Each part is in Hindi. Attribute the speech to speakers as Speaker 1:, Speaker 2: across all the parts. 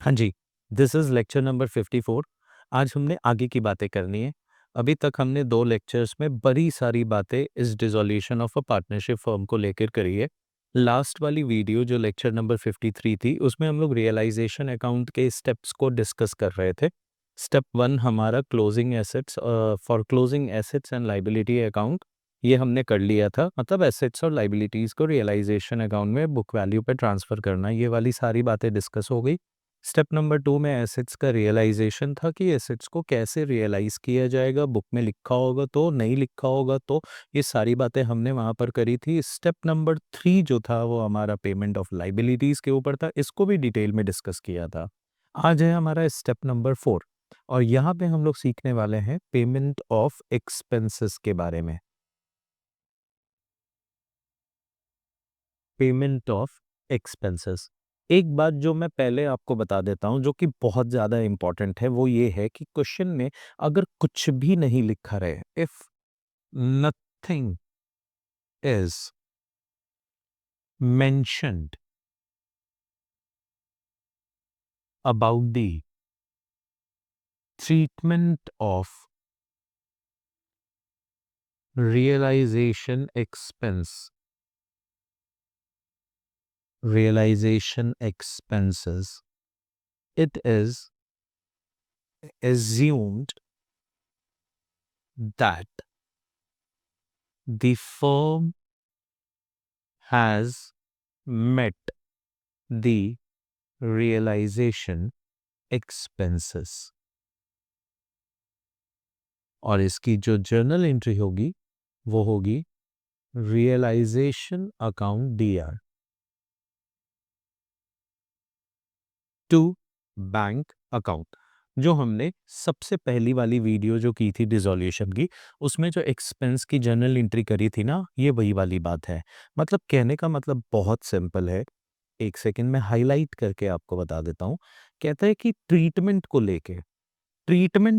Speaker 1: हाँ जी, दिस इज़ लेक्चर नंबर 54। आज हमने आगे की बातें करनी है। अभी तक हमने 2 लेक्चर्स में बड़ी सारी बातें इस dissolution of a partnership firm को लेकर करी है। लास्ट वाली वीडियो जो लेक्चर नंबर 53 थी, उसमें हम लोग रियलाइज़ेशन अकाउंट के स्टेप्स को डिस्कस कर रहे थे। स्टेप 1 हमारा closing assets for closing assets and liability account, ये हमने कर लिया था। मतलब एसेट्स और लायबिलिटीज़ को रियलाइज़ेशन अकाउंट में बुक वैल्यू पे ट्रांसफ़र करना, ये वाली सारी बातें डिस्कस हो गई। स्टेप नंबर 2 में एसेट्स का रियलाइजेशन था कि एसेट्स को कैसे रियलाइज किया जाएगा, बुक में लिखा होगा तो, नहीं लिखा होगा तो, ये सारी बातें हमने वहाँ पर करी थी। स्टेप नंबर 3 जो था वो हमारा पेमेंट ऑफ लायबिलिटीज़ के ऊपर था, इसको भी डिटेल में डिस्कस किया था। आज है हमारा स्टेप नंबर 4 और यहाँ पे हम लोग सीखने वाले हैं पेमेंट ऑफ एक्सपेंसेस के बारे में। Payment of expenses. एक बात जो मैं पहले आपको बता देता हूँ जो कि बहुत ज़्यादा इम्पोर्टेंट है, वो ये है कि क्वेश्चन में अगर कुछ भी नहीं लिखा रहे, if nothing is mentioned about the treatment of realization expense, realization expenses, it is assumed that the firm has met the realization expenses। और इसकी जो जर्नल एंट्री होगी वो होगी realisation account DR to bank account. जो हमने सबसे पहली वाली वीडियो जो की थी डिसॉल्यूशन की, उसमें जो एक्सपेंस की जर्नल एंट्री करी थी ना, ये वही वाली बात है। मतलब कहने का मतलब बहुत सिंपल है। एक सेकंड में हाईलाइट करके आपको बता देता हूँ। कहता है कि ट्रीटमेंट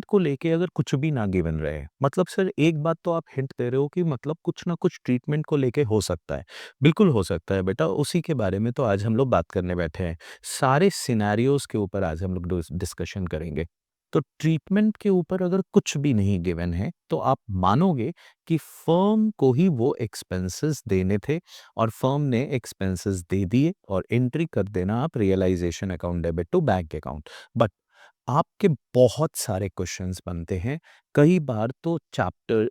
Speaker 1: को लेके अगर कुछ भी ना गिवन रहे, मतलब सर एक बात तो आप हिंट दे रहे हो कि मतलब कुछ ना कुछ ट्रीटमेंट को लेके हो सकता है। बिल्कुल हो सकता है बेटा, उसी के बारे में तो आज हम लोग बात करने बैठे हैं। सारे सिनेरियोज के ऊपर आज हम लोग डिस्कशन करेंगे। तो ट्रीटमेंट के ऊपर अगर कुछ भी नहीं गिवन है तो आप मानोगे कि फर्म को ही वो एक्सपेंसेस देने थे और फर्म ने एक्सपेंसेस दे दिए और एंट्री कर देना आप realization account debit to bank account. But आपके बहुत सारे क्वेश्चंस बनते हैं। कई बार तो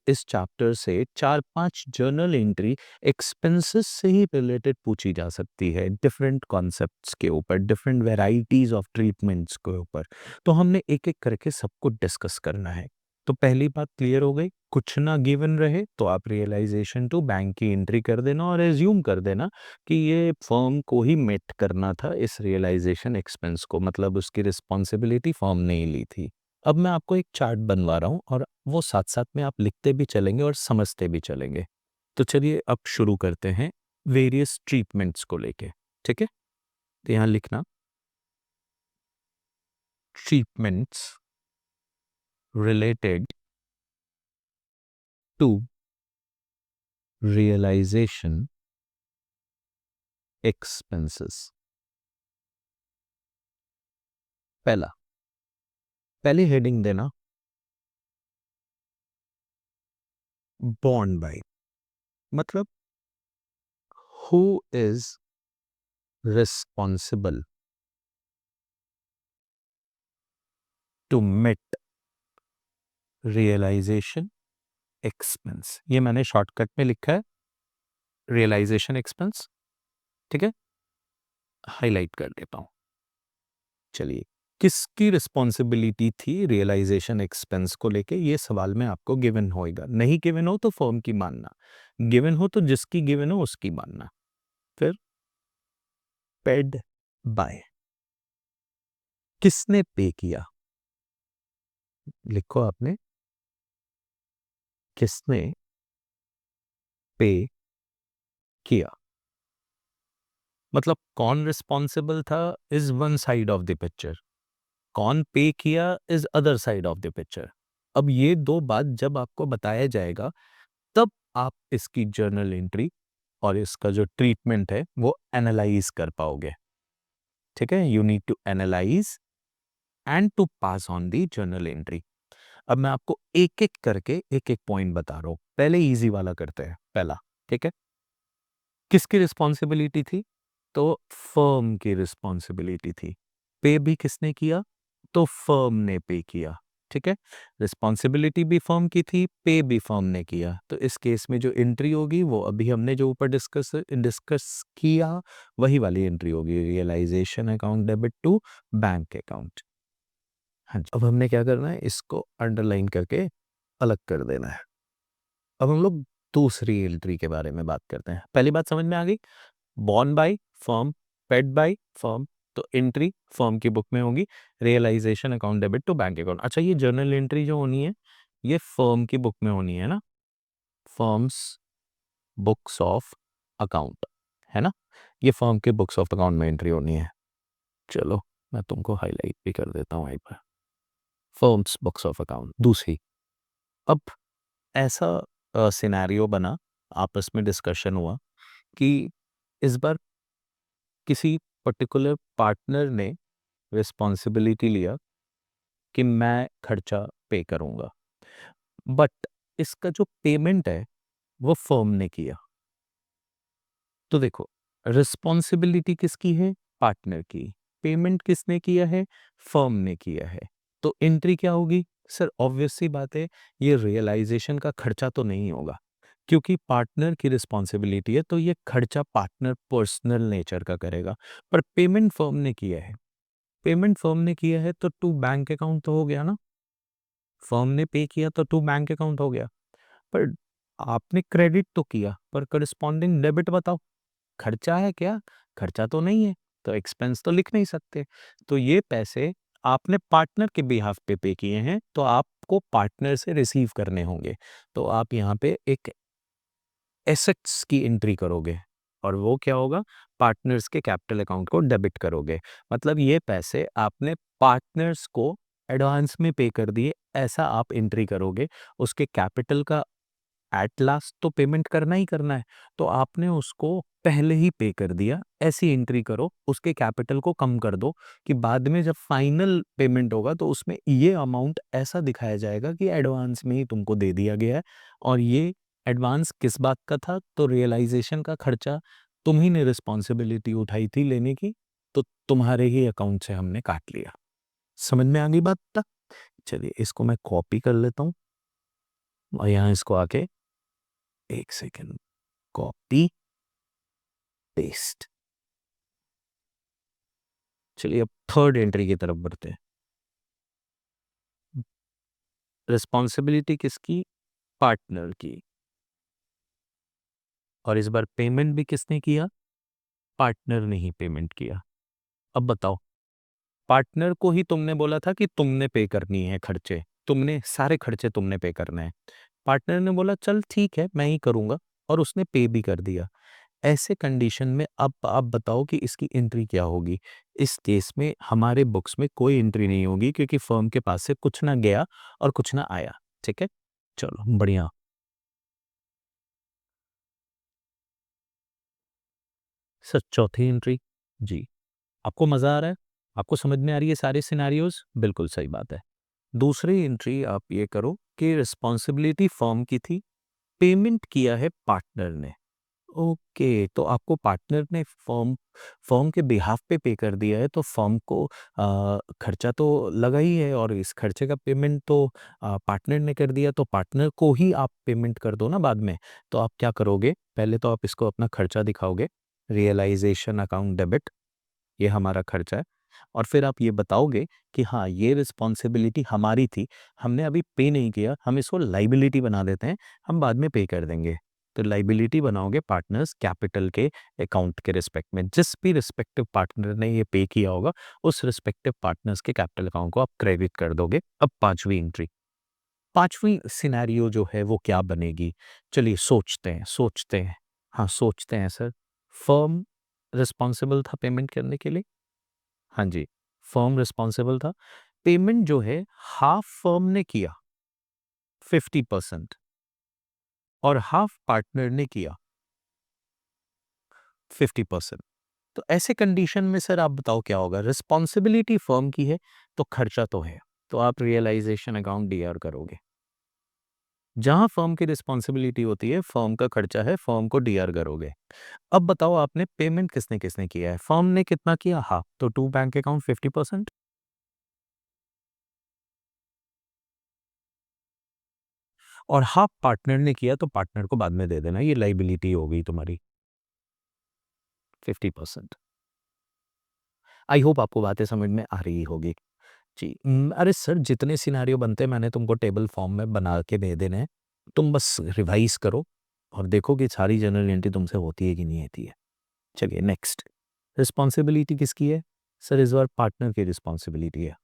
Speaker 1: इस चैप्टर से 4-5 जर्नल एंट्री एक्सपेंसेस से ही रिलेटेड पूछी जा सकती है, डिफरेंट कॉन्सेप्ट्स के ऊपर, डिफरेंट वैराइटीज ऑफ ट्रीटमेंट्स के ऊपर। तो हमने एक-एक करके सबको डिस्कस करना है। तो पहली बात क्लियर हो गई, कुछ ना गिवन रहे तो आप रियलाइजेशन टू बैंक की एंट्री कर देना और एज्यूम कर देना कि ये फर्म को ही मेट करना था इस रियलाइजेशन एक्सपेंस को, मतलब उसकी रिस्पॉन्सिबिलिटी फर्म ने ही ली थी। अब मैं आपको एक चार्ट बनवा रहा हूँ और वो साथ-साथ में आप लिखते भी चलेंगे और समझते भी चलेंगे। तो चलिए अब शुरू करते हैं वेरियस ट्रीटमेंट्स को लेके, ठीक है? तो यहाँ लिखना treatments related to realization expenses. पहला, पहली हेडिंग देना बॉन्ड बाय, मतलब who is responsible to meet realization expense। ये मैंने शॉर्टकट में लिखा है रियलाइजेशन एक्सपेंस, ठीक है? हाईलाइट कर देता हूं। चलिए, किसकी रिस्पॉन्सिबिलिटी थी रियलाइजेशन एक्सपेंस को लेके, ये सवाल में आपको गिवन होएगा। नहीं गिवन हो तो फर्म की मानना, गिवन हो तो जिसकी गिवन हो उसकी मानना। फिर पेड बाय, किसने पे किया, लिखो आपने, किसने पे किया। मतलब कौन रिस्पॉन्सिबल था is one side of the picture, कौन पे किया is other side of the picture. अब ये दो बात जब आपको बताया जाएगा तब आप इसकी जर्नल एंट्री और इसका जो ट्रीटमेंट है वो एनालाइज कर पाओगे, ठीक है, you need to analyse and to pass on the journal entry. अब मैं आपको एक एक करके एक एक पॉइंट बता रहा हूं। पहले इजी वाला करते हैं, पहला। ठीक है, किसकी रिस्पॉन्सिबिलिटी थी? तो फर्म की रिस्पॉन्सिबिलिटी थी। पे भी किसने किया? तो फर्म ने पे किया। ठीक है, रिस्पॉन्सिबिलिटी भी फर्म की थी, पे भी फर्म ने किया। तो इस केस में जो एंट्री होगी वो अभी हमने जो ऊपर डिस्कस डिस्कस किया वही वाली एंट्री होगी, realisation account debit to bank account. हाँ जी, अब हमने क्या करना है, इसको अंडरलाइन करके अलग कर देना है। अब हम लोग दूसरी एंट्री के बारे में बात करते हैं। पहली बात समझ में आ गई, borne by firm, paid by firm, तो एंट्री फर्म की बुक में होगी, realisation account debit to bank account. अच्छा, ये जर्नल एंट्री जो होनी है ये फर्म की बुक में होनी है ना, फर्म्स बुक्स ऑफ अकाउंट, है ना, ये फर्म के बुक्स ऑफ अकाउंट में एंट्री होनी है। चलो मैं तुमको हाईलाइट भी कर देता हूँ वहीं पर, फर्म्स बुक्स ऑफ अकाउंट दूसरी। अब ऐसा सिनेरियो बना, आपस में डिस्कशन हुआ कि इस बार किसी पर्टिकुलर पार्टनर ने रिस्पॉन्सिबिलिटी लिया कि मैं खर्चा पे करूंगा, बट इसका जो पेमेंट है वो फर्म ने किया। तो देखो, रिस्पॉन्सिबिलिटी किसकी है? पार्टनर की। पेमेंट किसने किया है? फर्म ने किया है। तो एंट्री क्या होगी? सर ऑब्वियस सी बात है, ये रियलाइजेशन का खर्चा तो नहीं होगा, क्योंकि पार्टनर की रिस्पॉन्सिबिलिटी है, तो ये खर्चा पार्टनर पर्सनल नेचर का करेगा। पर पेमेंट फर्म ने किया है, पेमेंट फर्म ने किया है तो टू बैंक अकाउंट तो हो गया ना, फर्म ने पे किया तो टू बैंक अकाउंट हो गया। पर आपने क्रेडिट तो किया, पर करस्पॉन्डिंग डेबिट बताओ, खर्चा है क्या? खर्चा तो नहीं है, तो एक्सपेंस तो लिख नहीं सकते। तो ये पैसे आपने पार्टनर के बिहाफ पे किए हैं, तो आपको पार्टनर से रिसीव करने होंगे। तो आप यहाँ पे एक एसेट्स की एंट्री करोगे, और वो क्या होगा? पार्टनर्स के कैपिटल अकाउंट को डेबिट करोगे। मतलब ये पैसे आपने पार्टनर्स को एडवांस में पे कर दिए, ऐसा आप एंट्री करोगे। उसके कैपिटल का एट लास्ट तो पेमेंट करना ही करना है, तो आपने उसको पहले ही पे कर दिया, ऐसी एंट्री करो। उसके कैपिटल को कम कर दो कि बाद में जब फाइनल पेमेंट होगा तो उसमें ये अमाउंट ऐसा दिखाया जाएगा कि एडवांस में ही तुमको दे दिया गया है। और ये एडवांस किस बात का था? तो रियलाइजेशन का खर्चा तुम ही ने रिस्पॉन्सिबिलिटी उठाई थी लेने की, तो तुम्हारे ही अकाउंट से हमने काट लिया। समझ में आ गई बात तक? चलिए इसको मैं कॉपी कर लेता हूँ और यहाँ इसको आके एक सेकेंड, कॉपी पेस्ट। चलिए अब थर्ड एंट्री की तरफ बढ़ते हैं। रिस्पॉन्सिबिलिटी किसकी? पार्टनर की। और इस बार पेमेंट भी किसने किया? पार्टनर ने ही पेमेंट किया। अब बताओ, पार्टनर को ही तुमने बोला था कि तुमने पे करनी है खर्चे, तुमने सारे खर्चे तुमने पे करने हैं। पार्टनर ने बोला चल ठीक है मैं ही करूंगा, और उसने पे भी कर दिया। ऐसे कंडीशन में अब आप बताओ कि इसकी एंट्री क्या होगी? इस केस में हमारे बुक्स में कोई एंट्री नहीं होगी, क्योंकि फर्म के पास से कुछ ना गया और कुछ ना आया। ठीक है, चलो बढ़िया। सर चौथी एंट्री। जी, आपको मजा आ रहा है? आपको समझ में आ रही है सारे सिनेरियोज? बिल्कुल सही बात है। दूसरी एंट्री आप ये करो कि रिस्पॉन्सिबिलिटी फर्म की थी, पेमेंट किया है पार्टनर ने। ओके, तो आपको पार्टनर ने फर्म फर्म के बिहाफ पे कर दिया है, तो फर्म को खर्चा तो लगा ही है, और इस खर्चे का पेमेंट तो पार्टनर ने कर दिया, तो पार्टनर को ही आप पेमेंट कर दो ना बाद में। तो आप क्या करोगे? पहले तो आप इसको अपना खर्चा दिखाओगे, रियलाइजेशन अकाउंट डेबिट, ये हमारा खर्चा है। और फिर आप ये बताओगे कि हाँ ये रिस्पॉन्सिबिलिटी हमारी थी, हमने अभी पे नहीं किया, हम इसको लाइबिलिटी बना देते हैं, हम बाद में पे कर देंगे। तो लाइबिलिटी बनाओगे पार्टनर्स कैपिटल के अकाउंट के रिस्पेक्ट में, जिस भी रिस्पेक्टिव पार्टनर ने ये पे किया होगा उस रिस्पेक्टिव पार्टनर्स के कैपिटल अकाउंट को आप क्रेडिट कर दोगे। अब पांचवी एंट्री, पांचवी सिनेरियो जो है वो क्या बनेगी? चलिए सोचते हैं। हाँ सोचते हैं सर। फर्म रिस्पॉन्सिबल था पेमेंट करने के लिए। हाँ जी, फर्म रिस्पॉन्सिबल था। पेमेंट जो है हाफ फर्म ने किया 50%, और हाफ पार्टनर ने किया 50%। तो ऐसे कंडीशन में सर आप बताओ क्या होगा? रिस्पॉन्सिबिलिटी फर्म की है, तो खर्चा तो है, तो आप रियलाइज़ेशन अकाउंट डीआर करोगे। जहाँ फर्म की रिस्पॉन्सिबिलिटी होती है, फर्म का खर्चा है, फर्म को डीआर करोगे। अब बताओ आपने पेमेंट किसने-किसने किया है? फर्म ने कितना किया? हाफ, तो टू बैंक अकाउंट 50% और हाफ पार्टनर ने किया तो पार्टनर को बाद में दे देना, ये लायबिलिटी हो गई तुम्हारी 50%। आई होप आपको बातें समझ में आ रही होगी। जी, अरे सर जितने सिनेरियो बनते हैं मैंने तुमको टेबल फॉर्म में बना के दे देने हैं, तुम बस रिवाइज़ करो और देखो कि सारी जनरल एंट्री तुमसे होती है कि नहीं होती है। चलिए नेक्स्ट, रिस्पॉन्सिबिलिटी किसकी है? सर इस बार पार्टनर की रिस्पॉन्सिबिलिटी है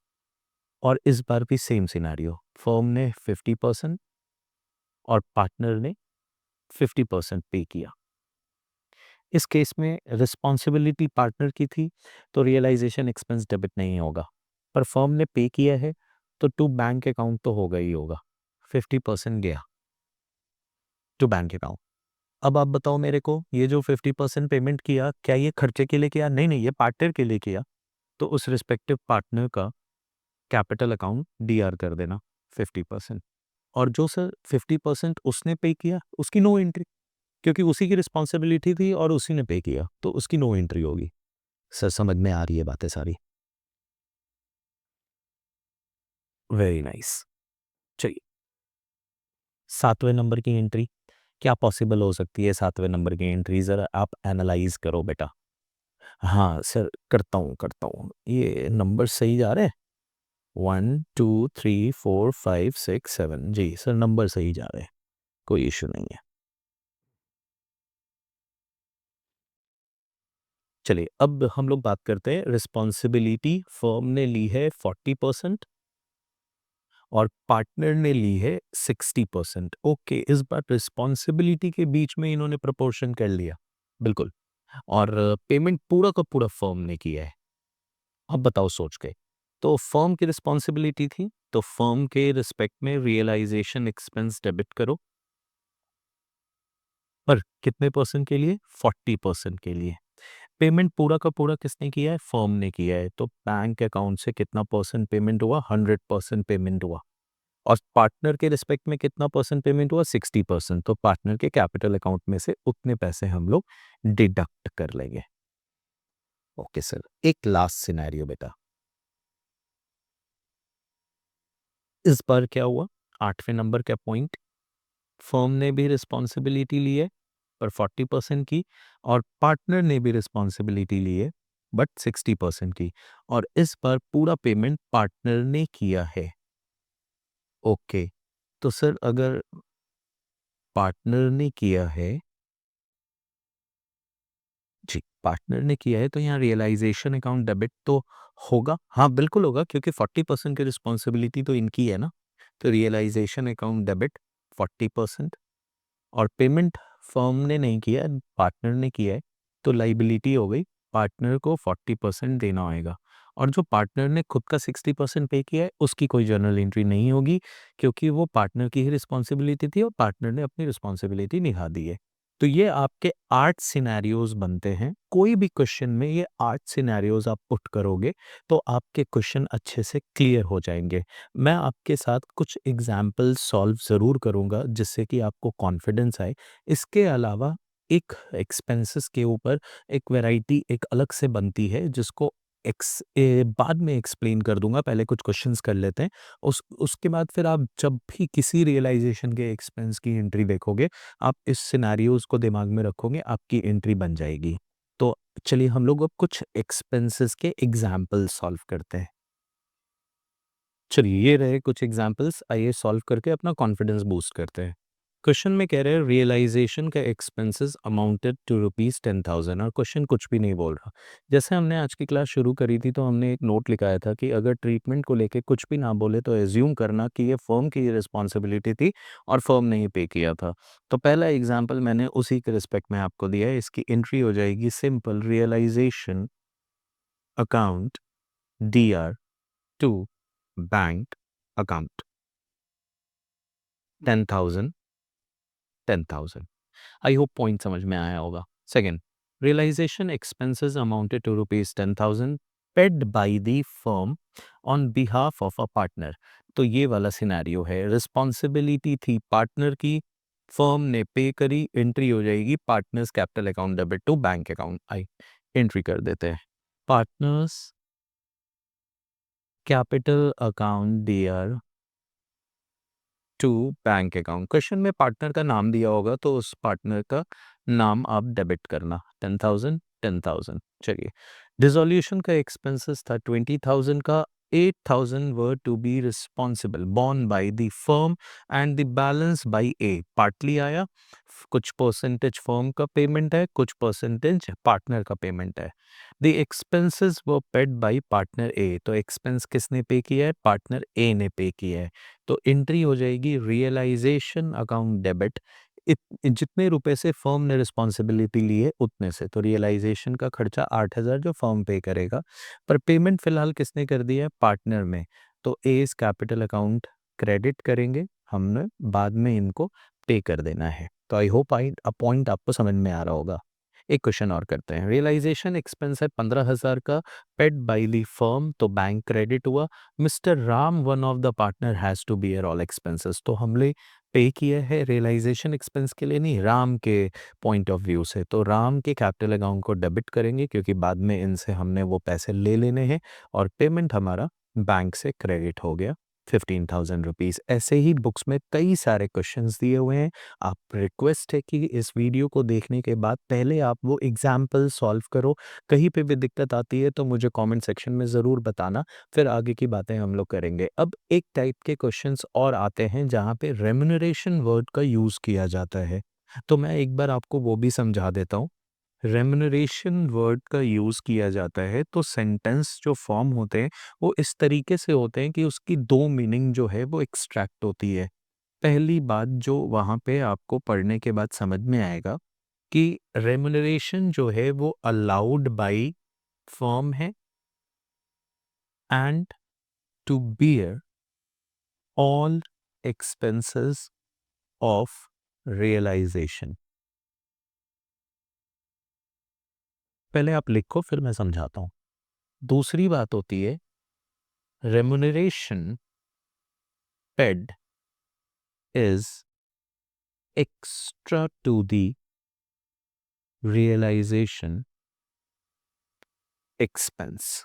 Speaker 1: और इस बार भी सेम सिनेरियो, फर्म ने 50% और पार्टनर ने 50% पे किया। इस केस में रिस्पॉन्सिबिलिटी पार्टनर की थी, तो रियलाइज़ेशन एक्सपेंस डेबिट नहीं होगा। पर फर्म ने पे किया है, तो टू बैंक अकाउंट तो होगा ही होगा। 50% गया टू बैंक अकाउंट। अब आप बताओ मेरे को, ये जो 50% पेमेंट किया, क्या ये खर्चे के लिए किया? नहीं, नहीं, ये पार्टनर के लिए किया। तो उस रिस्पेक्टिव पार्टनर का कैपिटल अकाउंट डीआर कर देना 50%। और जो सर 50% उसने पे किया, उसकी नो एंट्री, क्योंकि उसी की रिस्पॉन्सिबिलिटी थी और उसी ने पे किया, तो उसकी नो एंट्री होगी। सर समझ में आ रही है बातें सारी? Very nice. चलिए, 7वें नंबर की एंट्री, क्या पॉसिबल हो सकती है 7वें नंबर की एंट्री? ज़रा आप एनालाइज़ करो बेटा। हाँ, सर करता हूँ। ये नंबर सही जा रहे हैं? 1, 2, 3, 4, 5, 6, 7 जी, सर नंबर सही जा रहे हैं, कोई इश्यू नहीं है। चलिए, अब हम लोग बात करते हैं रिस्पॉन्सिबिलिटी फर्म ने ली है 40% और पार्टनर ने ली है 60%। ओके, इस बार रिस्पॉन्सिबिलिटी के बीच में इन्होंने प्रोपोर्शन कर लिया। बिल्कुल। और पेमेंट पूरा का पूरा फर्म ने किया है। अब बताओ सोच के। तो फर्म की रिस्पॉन्सिबिलिटी थी, तो फर्म के रिस्पेक्ट में रियलाइजेशन एक्सपेंस डेबिट करो। पर कितने परसेंट के लिए? 40% के लिए। पेमेंट पूरा का पूरा किसने किया है? फर्म ने किया है। तो बैंक अकाउंट से कितना परसेंट पेमेंट हुआ? 100% पेमेंट हुआ। और पार्टनर के रिस्पेक्ट में कितना परसेंट पेमेंट हुआ? 60%। तो पार्टनर के कैपिटल अकाउंट में से उतने पैसे हम लोग डिडक्ट कर लेंगे। ओके सर, एक लास्ट सिनेरियो बेटा। इस बार क्या हुआ? 8वें नंबर का पॉइंट, फर्म ने भी रिस्पॉन्सिबिलिटी ली है पर 40% की और पार्टनर ने भी रिस्पॉन्सिबिलिटी ली है बट 60% की। और इस बार पूरा पेमेंट पार्टनर ने किया है। ओके, तो सर अगर पार्टनर ने किया है, जी, पार्टनर ने किया है, तो यहाँ रियलाइजेशन अकाउंट डेबिट तो होगा। हाँ, बिल्कुल होगा क्योंकि 40% की रिस्पॉन्सिबिलिटी तो इनकी है ना। तो रियलाइजेशन अकाउंट डेबिट 40% और पेमेंट फर्म ने नहीं किया है, पार्टनर ने किया है, तो लायबिलिटी हो गई, पार्टनर को 40% देना होएगा। और जो पार्टनर ने खुद का 60% पे किया है, उसकी कोई जर्नल एंट्री नहीं होगी क्योंकि वो पार्टनर की ही रिस्पॉन्सिबिलिटी थी और पार्टनर ने अपनी रिस्पॉन्सिबिलिटी निभा दी है। तो ये आपके 8 सिनेरियोज़ बनते हैं। कोई भी क्वेश्चन में ये 8 सिनेरियोज़ आप पुट करोगे, तो आपके क्वेश्चन अच्छे से क्लियर हो जाएँगे। मैं आपके साथ कुछ एग्जाम्पल सॉल्व ज़रूर करूँगा जिससे कि आपको कॉन्फिडेंस आए। इसके अलावा एक एक्सपेंसेस के ऊपर एक वैरायटी एक अलग से बनती है जिसको बाद में एक्सप्लेन कर दूँगा, पहले कुछ क्वेश्चंस कर लेते हैं। उसके बाद फिर आप जब भी किसी रियलाइज़ेशन के एक्सपेंस की एंट्री देखोगे, आप इस सिनेरियोज़ को दिमाग में रखोगे, आपकी एंट्री बन जाएगी। तो चलिए हम लोग अब कुछ एक्सपेंसेस के एग्जाम्पल सॉल्व करते हैं। चलिए ये रहे कुछ एग्जांपल्स, आइए सॉल्व करके अपना कॉन्फिडेंस बूस्ट करते हैं। क्वेश्चन में कह रहे हैं रियलाइजेशन का एक्सपेंसेस अमाउंटेड टू रुपीज 10,000 और क्वेश्चन कुछ भी नहीं बोल रहा। जैसे हमने आज की क्लास शुरू करी थी तो हमने एक नोट लिखाया था कि अगर ट्रीटमेंट को लेके कुछ भी ना बोले तो एज्यूम करना कि ये फर्म की रिस्पॉन्सिबिलिटी थी और फर्म ने ही पे किया था। तो पहला एग्जाम्पल मैंने उसी के रिस्पेक्ट में आपको दिया है। इसकी एंट्री हो जाएगी simple, realisation account D R to bank account 10,000 10,000। I hope point समझ में आया होगा। Second, Realization expenses amounted to rupees 10,000 paid by the firm on behalf of a partner. तो ये वाला सिनेरियो है, रिस्पॉन्सिबिलिटी थी पार्टनर की, फर्म ने पे करी, एंट्री हो जाएगी partners capital account debit to bank account. आई एंट्री कर देते हैं, partners capital account dear to bank account. Question में पार्टनर का नाम दिया होगा तो उस पार्टनर का नाम आप डेबिट करना, 10,000 10,000। चलिए, डिसोल्यूशन का एक्सपेंसेस था 20,000 का, 8,000 were to be responsible borne by the firm and the balance by A. Partly आया, कुछ परसेंटेज फर्म का पेमेंट है, कुछ परसेंटेज पार्टनर का पेमेंट है। The expenses were paid by partner A, तो एक्सपेंस किसने पे किया है, पार्टनर ए ने पे किया है। तो एंट्री हो जाएगी रियलाइजेशन अकाउंट डेबिट, जितने रुपए से फर्म ने रिस्पॉन्सिबिलिटी ली है उतने से। तो रियलाइजेशन का खर्चा 8,000 जो फर्म पे करेगा, पर पेमेंट फिलहाल किसने कर दिया है, पार्टनर में। तो एज कैपिटल अकाउंट क्रेडिट करेंगे, हमने बाद में इनको पे कर देना है। तो आई होप पॉइंट आपको समझ में आ रहा होगा। एक क्वेश्चन और करते हैं। रियलाइजेशन एक्सपेंस है 15,000 का, पेड बाय द फर्म, तो बैंक क्रेडिट हुआ। Mister Ram one of the partner has to bear all expenses, तो हमने पे किया है रियलाइजेशन एक्सपेंस के लिए नहीं, राम के पॉइंट ऑफ व्यू से। तो राम के कैपिटल अकाउंट को डेबिट करेंगे क्योंकि बाद में इनसे हमने वो पैसे ले लेने हैं, और पेमेंट हमारा बैंक से क्रेडिट हो गया 15,000 रुपीज़। ऐसे ही बुक्स में कई सारे क्वेश्चंस दिए हुए हैं। आप रिक्वेस्ट है कि इस वीडियो को देखने के बाद पहले आप वो एग्जाम्पल सॉल्व करो। कहीं पे भी दिक्कत आती है तो मुझे कमेंट सेक्शन में ज़रूर बताना, फिर आगे की बातें हम लोग करेंगे। अब एक टाइप के क्वेश्चंस और आते हैं जहाँ पे रेम्युनरेशन वर्ड का यूज़ किया जाता है, तो मैं एक बार आपको वो भी समझा देता हूँ। रेम्युनरेशन वर्ड का यूज़ किया जाता है तो सेंटेंस जो फॉर्म होते हैं वो इस तरीके से होते हैं कि उसकी दो मीनिंग जो है वो एक्सट्रैक्ट होती है। पहली बात जो वहाँ पे आपको पढ़ने के बाद समझ में आएगा कि रेम्युनरेशन जो है वो अलाउड बाय फर्म है and to bear all expenses of realisation. पहले आप लिखो फिर मैं समझाता हूँ। दूसरी बात होती है remuneration paid is extra to the realisation expense.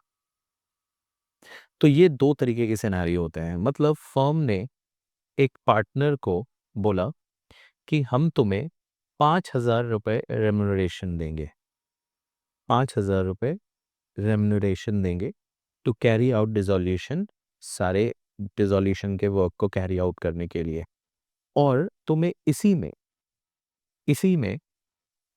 Speaker 1: तो ये दो तरीके के सिनेरियो होते हैं। मतलब फर्म ने एक पार्टनर को बोला कि हम तुम्हें 5,000 रुपये रेम्युनरेशन देंगे, 5,000 रुपये रेम्युनरेशन देंगे टू कैरी आउट डिसोल्यूशन, सारे डिसोल्यूशन के वर्क को कैरी आउट करने के लिए, और तुम्हें इसी में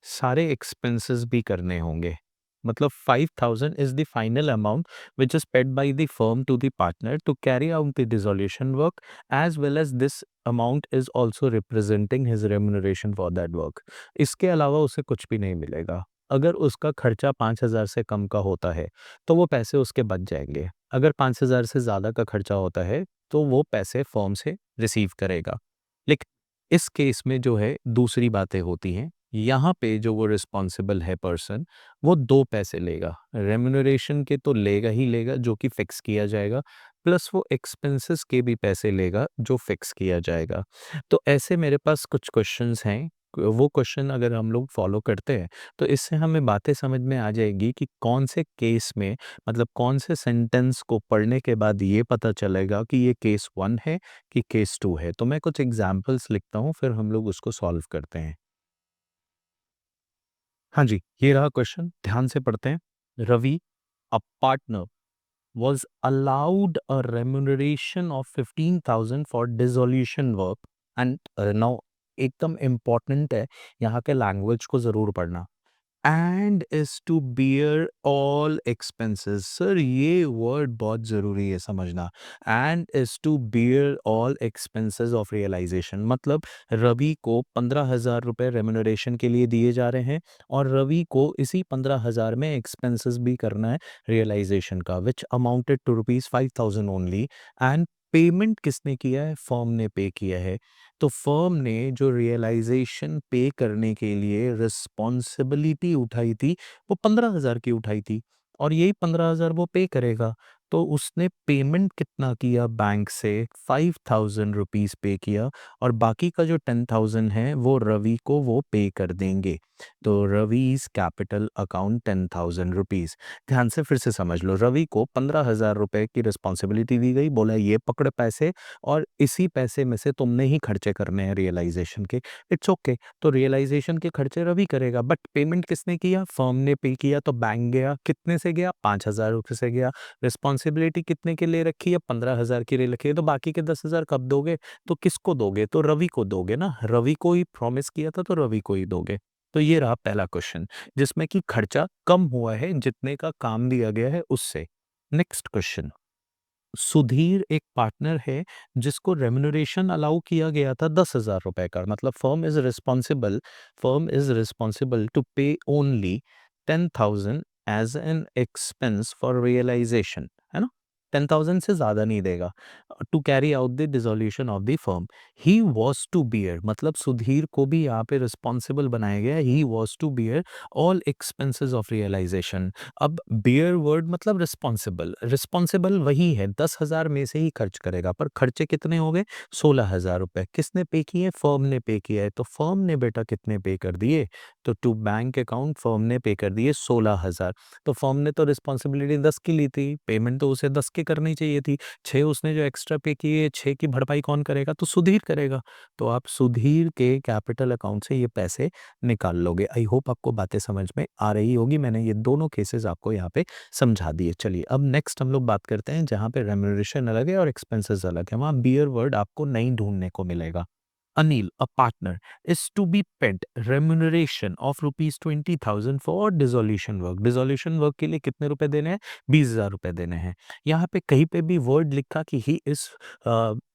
Speaker 1: सारे एक्सपेंसेस भी करने होंगे। मतलब 5,000 is the final amount which is paid by the firm to the partner to carry out the dissolution work, as well as this amount is also representing his remuneration for that work. इसके अलावा उसे कुछ भी नहीं मिलेगा। अगर उसका खर्चा 5,000 से कम का होता है तो वो पैसे उसके बच जाएंगे। अगर 5,000 से ज़्यादा का खर्चा होता है तो वो पैसे फर्म से रिसीव करेगा। लेकिन इस केस में जो है दूसरी बातें होती हैं। यहाँ पे जो वो रिस्पॉन्सिबल है पर्सन, वो दो पैसे लेगा, रेम्युनरेशन के तो लेगा ही लेगा जो कि फिक्स किया जाएगा, प्लस वो एक्सपेंसेस के भी पैसे लेगा जो फिक्स किया जाएगा। तो ऐसे मेरे पास कुछ क्वेश्चंस हैं, वो क्वेश्चन अगर हम लोग फॉलो करते हैं तो इससे हमें बातें समझ में आ जाएगी कि कौन से केस में, मतलब कौन से सेंटेंस को पढ़ने के बाद ये पता चलेगा कि ये केस 1 है कि केस 2 है। तो मैं कुछ एग्जांपल्स लिखता हूँ फिर हम लोग उसको सॉल्व करते हैं। हाँ जी, ये रहा क्वेश्चन, ध्यान से पढ़ते हैं। Ravi, a partner, was allowed a remuneration of 15,000 for dissolution work and now एकदम इम्पोर्टेंट है, यहाँ के लैंग्वेज को ज़रूर पढ़ना। And is to bear all expenses. Sir ये वर्ड बहुत ज़रूरी है समझना। And is to bear all expenses of realisation, मतलब रवि को 15,000 रुपये रेम्युनरेशन के लिए दिए जा रहे हैं और रवि को इसी 15,000 में एक्सपेंसेस भी करना है रियलाइजेशन का, which amounted to rupees 5,000 only, and payment किसने किया है? फर्म ने पे किया है। तो फर्म ने जो रियलाइज़ेशन पे करने के लिए रिस्पॉन्सिबिलिटी उठाई थी, वो 15,000 की उठाई थी और यही 15,000 वो पे करेगा। तो उसने पेमेंट कितना किया बैंक से? 5,000 रुपीज़ पे किया और बाकी का जो 10,000 है वो रवि को वो पे कर देंगे। तो रवीज़ कैपिटल अकाउंट 10,000 रुपीज़। ध्यान से फिर से समझ लो, रवि को 15,000 रुपए की रिस्पॉन्सिबिलिटी दी गई, बोला ये पकड़ पैसे और इसी पैसे में से तुमने ही खर्चे करने हैं रियलाइज़ेशन के। इट्स ओके, तो रियलाइज़ेशन के खर्चे रवि करेगा, बट पेमेंट किसने किया? फर्म ने पे किया, तो बैंक गया, कितने से गया? 5,000 रुपए से गया। रिस्पॉन्सिबिलिटी कितने के लिए रखी है? 15,000 के लिए रखी है, तो बाकी के 10,000 कब दोगे? तो किसको दोगे? तो रवि को दोगे ना, रवि को ही प्रॉमिस किया था तो रवि को ही दोगे। तो ये रहा पहला क्वेश्चन, जिसमें कि खर्चा कम हुआ है जितने का काम दिया गया है उससे। नेक्स्ट क्वेश्चन, सुधीर एक पार्टनर है जिसको रेम्युनरेशन अलाउ किया गया था 10,000 रुपए का, मतलब firm is responsible to pay only 10,000 as an expense for realisation, है ना? 10,000 से ज्यादा नहीं देगा to carry out the dissolution of the firm. He was to bear, मतलब सुधीर को भी यहाँ पे रिस्पॉन्सिबल बनाया गया। He was to bear all expenses of realisation. अब बियर वर्ड मतलब रिस्पॉन्सिबल, रिस्पॉन्सिबल वही है, 10,000 में से ही खर्च करेगा, पर खर्चे कितने हो गए? 16,000 रुपए। किसने पे किए? फर्म ने पे किया है। तो फर्म ने बेटा कितने पे कर दिए? तो टू बैंक अकाउंट फर्म ने पे कर दिए 16,000। तो फर्म ने तो रिस्पॉन्सिबिलिटी 10 की ली थी, पेमेंट तो उसे 10 की करनी चाहिए थी। 6 उसने जो एक्स्ट्रा पे किए, 6 की भरपाई कौन करेगा? तो सुधीर करेगा। तो आप सुधीर के कैपिटल अकाउंट से ये पैसे निकाल लोगे। आई होप आपको बातें समझ में आ रही होगी। मैंने ये दोनों केसेस आपको यहाँ पे समझा दिए। चलिए अब नेक्स्ट हम लोग बात करते हैं जहाँ पे रेम्युनरेशन अलग है और एक्सपेंसेस अलग है, वहाँ बियर वर्ड आपको नहीं ढूंढने को मिलेगा। Anil, a partner, is to be paid remuneration of rupees 20,000 for dissolution work. Dissolution work के लिए कितने रुपए देने हैं? 20,000 रुपए देने हैं। यहाँ पे कहीं पे भी वर्ड लिखा कि he is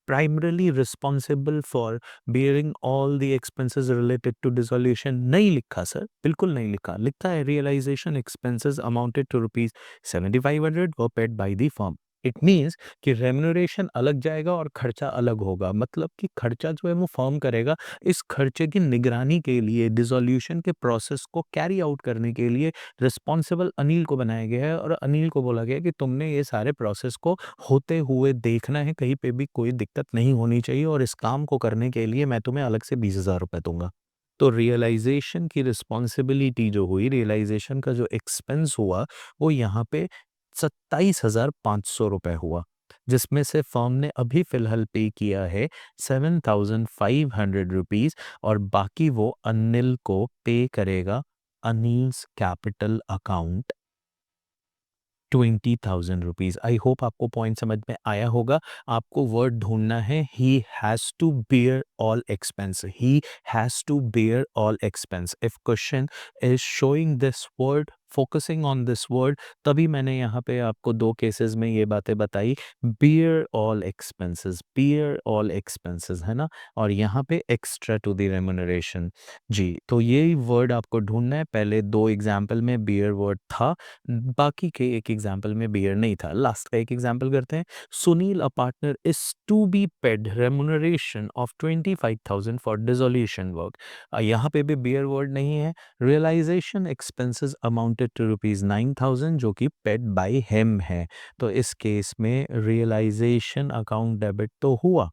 Speaker 1: primarily responsible for bearing all the expenses related to dissolution, नहीं लिखा सर, बिल्कुल नहीं लिखा। लिखा है realization expenses amounted to rupees 7,500 were paid by the firm. It means कि रेम्युनरेशन अलग जाएगा और खर्चा अलग होगा, मतलब कि खर्चा जो है वो फर्म करेगा। इस खर्चे की निगरानी के लिए, डिसोल्यूशन के प्रोसेस को कैरी आउट करने के लिए रिस्पॉन्सिबल अनिल को बनाया गया है और अनिल को बोला गया है कि तुमने ये सारे प्रोसेस को होते हुए देखना है, कहीं पे भी कोई दिक्कत नहीं होनी चाहिए और इस काम को करने के लिए मैं तुम्हें अलग से 20,000 रुपए दूंगा। तो रियलाइजेशन की रिस्पॉन्सिबिलिटी जो हुई, रियलाइजेशन का जो एक्सपेंस हुआ, वो यहाँ पे 27,500 रुपए हुआ, जिसमें से फर्म ने अभी फिलहाल पे किया है 7,500 रुपीज और बाकी वो अनिल को पे करेगा, Anil's capital account 20,000 rupees. I hope आपको पॉइंट समझ में आया होगा। आपको वर्ड ढूंढना है, he has to bear all expense, he has to bear all expense. If question is showing this word, focusing on this word, तभी मैंने यहाँ पे आपको दो केसेस में ये बातें बताई। Bear all expenses, bear all expenses, है ना? और यहाँ पे एक्स्ट्रा टू द रेम्युनरेशन। जी, तो यही वर्ड आपको ढूंढना है। पहले दो एग्जाम्पल में बियर वर्ड था, बाकी के एक एग्जाम्पल में बियर नहीं था। लास्ट का एक एग्जाम्पल करते हैं। Sunil, a partner, is to be paid remuneration of 25,000 for dissolution work. यहाँ पे भी बियर वर्ड नहीं है। Realisation expenses amounted to rupees 9,000 जो कि पेड बाय हिम है। तो इस केस में रियलाइजेशन अकाउंट डेबिट तो हुआ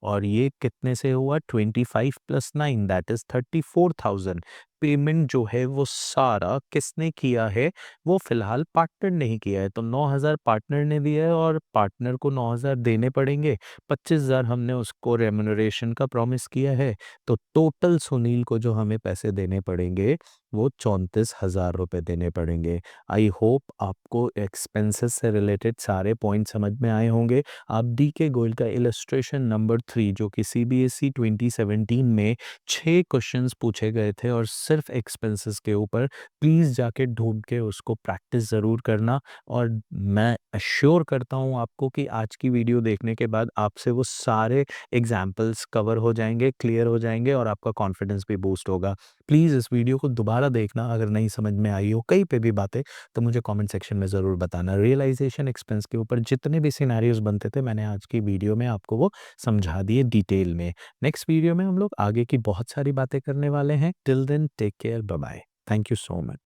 Speaker 1: और ये कितने से हुआ? 25 प्लस 9 दैट इज 34,000। पेमेंट जो है वो सारा किसने किया है? वो फिलहाल पार्टनर ने ही किया है। तो 9,000 पार्टनर ने दिया है और पार्टनर को 9,000 देने पड़ेंगे। 25,000 हमने उसको रेम्युनरेशन का प्रॉमिस किया है। तो टोटल सुनील को जो हमें पैसे देने पड़ेंगे वो 34,000 रुपए देने पड़ेंगे। आई होप आपको एक्सपेंसेस से रिलेटेड सारे पॉइंट समझ में आए होंगे। आप डी के गोयल का इलस्ट्रेशन नंबर 3 जो कि CBSE 2017 में 6 क्वेश्चंस पूछे गए थे और सिर्फ एक्सपेंसेस के ऊपर, प्लीज़ जाके ढूंढ के उसको प्रैक्टिस ज़रूर करना। और मैं एश्योर करता हूँ आपको कि आज की वीडियो देखने के बाद आपसे वो सारे एग्ज़ाम्पल्स कवर हो जाएँगे, क्लियर हो जाएँगे और आपका कॉन्फिडेंस भी बूस्ट होगा। प्लीज़ इस वीडियो को दोबारा देखना, अगर नहीं समझ में आई हो कहीं पे भी बातें, तो मुझे कमेंट सेक्शन में ज़रूर बताना। रियलाइज़ेशन एक्सपेंस के ऊपर जितने भी सिनेरियोज़ बनते थे, मैंने आज की वीडियो में आपको वो समझा दिए डिटेल में। नेक्स्ट वीडियो में हम लोग आगे की बहुत सारी बातें करने वाले हैं। Till then take care, bye bye. Thank you so much.